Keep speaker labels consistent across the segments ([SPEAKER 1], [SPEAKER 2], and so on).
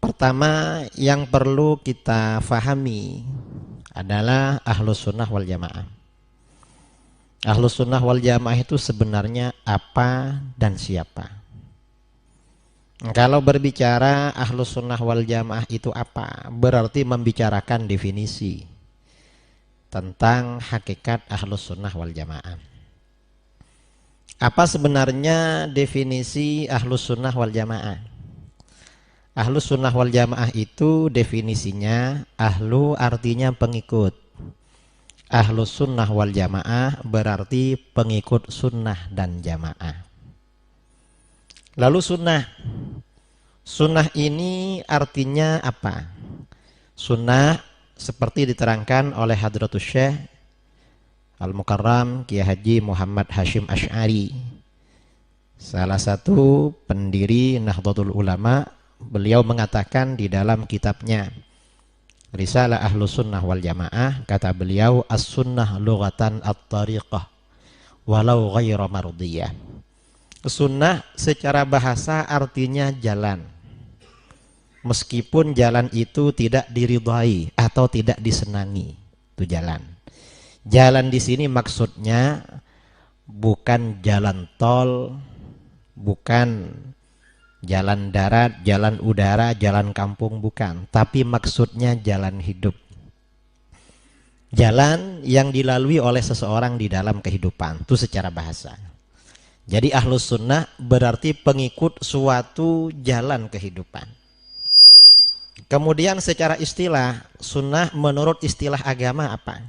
[SPEAKER 1] Pertama yang perlu kita fahami adalah Ahlus Sunnah wal Jamaah. Ahlus Sunnah wal Jamaah itu sebenarnya apa dan siapa? Kalau berbicara Ahlus Sunnah wal Jamaah itu apa? Berarti membicarakan definisi tentang hakikat Ahlus Sunnah wal Jamaah. Apa sebenarnya definisi Ahlus Sunnah wal Jamaah? Ahlus Sunnah wal Jamaah itu definisinya ahlu artinya pengikut. Ahlus Sunnah wal Jamaah berarti pengikut sunnah dan jamaah. Lalu sunnah. Sunnah ini artinya apa? Sunnah seperti diterangkan oleh Hadratus Syekh Al-Mukarram Kiai Haji Muhammad Hashim Asy'ari, salah satu pendiri Nahdlatul Ulama. Beliau mengatakan di dalam kitabnya Risalah Ahlus Sunnah wal Jamaah, kata beliau, as-sunnah lughatan at-tariqah walau ghairu mardiyah. Sunnah secara bahasa artinya jalan, meskipun jalan itu tidak diridhai atau tidak disenangi. Itu jalan. Jalan di sini maksudnya bukan jalan tol, bukan jalan darat, jalan udara, jalan kampung, bukan. Tapi maksudnya jalan hidup. Jalan yang dilalui oleh seseorang di dalam kehidupan. Itu secara bahasa. Jadi Ahlus Sunnah berarti pengikut suatu jalan kehidupan. Kemudian secara istilah, sunnah menurut istilah agama apa?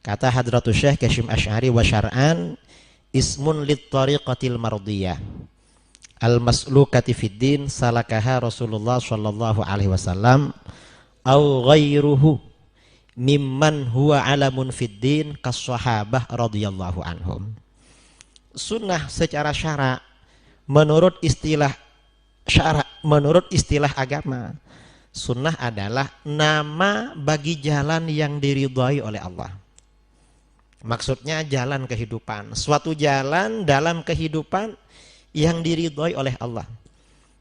[SPEAKER 1] Kata Hadratus Syekh Kasyim Asy'ari, wa syar'an ismun lit tariqatil mardiyah al-maslukati fid din salakaha Rasulullah sallallahu alaihi wasallam au ghairuhu mimman huwa alamun fid din kas-sahabah radhiyallahu anhum. Sunnah secara syara menurut istilah syara, menurut istilah agama, sunnah adalah nama bagi jalan yang diridhai oleh Allah. Maksudnya jalan kehidupan, suatu jalan dalam kehidupan yang diridhai oleh Allah.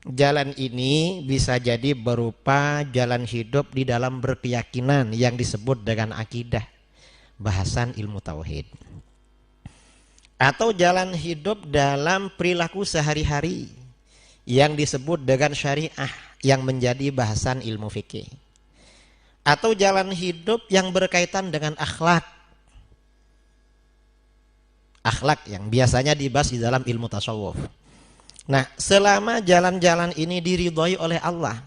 [SPEAKER 1] Jalan ini bisa jadi berupa jalan hidup di dalam berkeyakinan yang disebut dengan akidah, bahasan ilmu tauhid. Atau jalan hidup dalam perilaku sehari-hari yang disebut dengan syariah yang menjadi bahasan ilmu fikih. Atau jalan hidup yang berkaitan dengan akhlak. Akhlak yang biasanya dibahas di dalam ilmu tasawuf. Nah, selama jalan-jalan ini diridhai oleh Allah,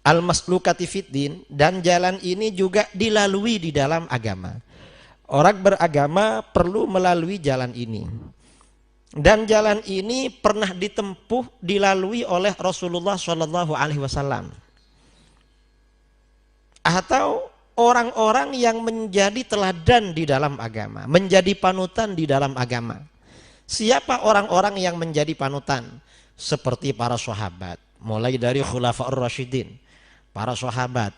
[SPEAKER 1] al-maslukati fiddin, dan jalan ini juga dilalui di dalam agama. Orang beragama perlu melalui jalan ini. Dan jalan ini pernah ditempuh, dilalui oleh Rasulullah Shallallahu Alaihi Wasallam. Atau orang-orang yang menjadi teladan di dalam agama, menjadi panutan di dalam agama. Siapa orang-orang yang menjadi panutan? Seperti para sahabat, mulai dari Khulafaur Rasyidin, para sahabat,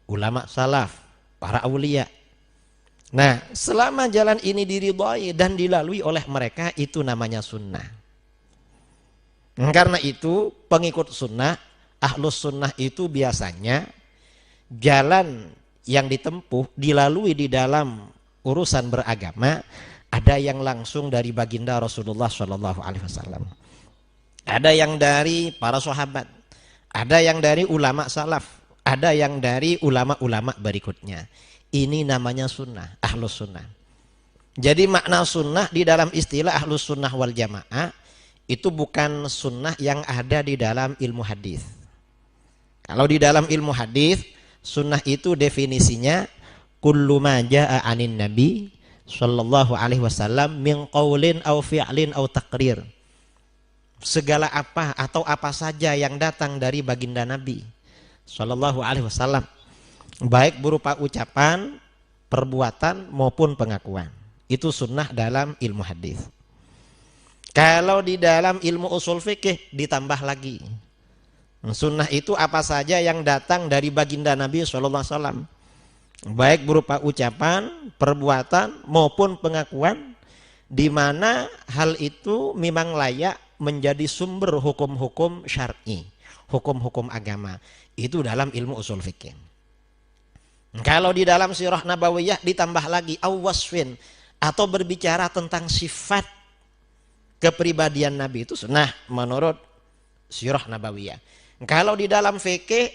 [SPEAKER 1] ulama salaf, para aulia. Nah, selama jalan ini diridhai dan dilalui oleh mereka, itu namanya sunnah. Karena itu pengikut sunnah, Ahlus Sunnah itu biasanya jalan yang ditempuh, dilalui di dalam urusan beragama, ada yang langsung dari baginda Rasulullah Shallallahu Alaihi Wasallam, ada yang dari para sahabat, ada yang dari ulama salaf, ada yang dari ulama-ulama berikutnya. Ini namanya sunnah, Ahlus Sunnah. Jadi makna sunnah di dalam istilah Ahlus Sunnah wal Jamaah itu bukan sunnah yang ada di dalam ilmu hadis. Kalau di dalam ilmu hadis, sunnah itu definisinya kullu ma jaa anin nabi sallallahu alaihi wasallam min qaulin au fi'lin au taqrir. Segala apa atau apa saja yang datang dari baginda Nabi sallallahu alaihi wasallam, baik berupa ucapan, perbuatan maupun pengakuan. Itu sunnah dalam ilmu hadis. Kalau di dalam ilmu usul fikih ditambah lagi. Sunnah itu apa saja yang datang dari baginda Nabi SAW, baik berupa ucapan, perbuatan maupun pengakuan, di mana hal itu memang layak menjadi sumber hukum-hukum syar'i, hukum-hukum agama. Itu dalam ilmu usul fikih. Kalau di dalam sirah nabawiyah ditambah lagi awasfin, atau berbicara tentang sifat kepribadian Nabi, itu sunnah menurut sirah nabawiyah. Kalau di dalam fikih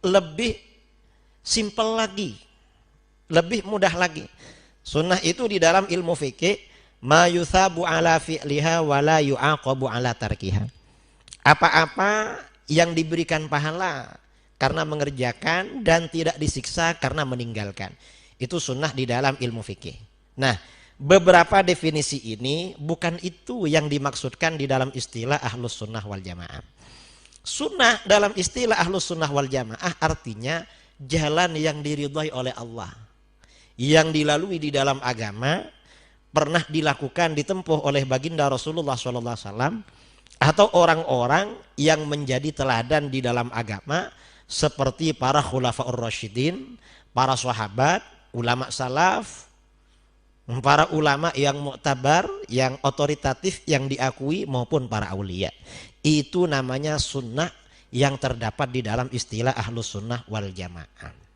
[SPEAKER 1] lebih simpel lagi, lebih mudah lagi. Sunnah itu di dalam ilmu fikih ma yuthabu ala fi'liha wa la yu'aqabu ala tarkiha. Apa-apa yang diberikan pahala karena mengerjakan dan tidak disiksa karena meninggalkan. Itu sunnah di dalam ilmu fikih. Nah, beberapa definisi ini bukan itu yang dimaksudkan di dalam istilah ahlus sunnah wal jamaah. Sunnah dalam istilah ahlus sunnah wal jamaah artinya jalan yang diridhai oleh Allah, yang dilalui di dalam agama, pernah dilakukan, ditempuh oleh baginda Rasulullah SAW, atau orang-orang yang menjadi teladan di dalam agama seperti para khulafaur rasyidin, para sahabat, ulama salaf, para ulama yang muktabar, yang otoritatif, yang diakui, maupun para aulia. Itu namanya sunnah yang terdapat di dalam istilah ahlus sunnah wal jamaah.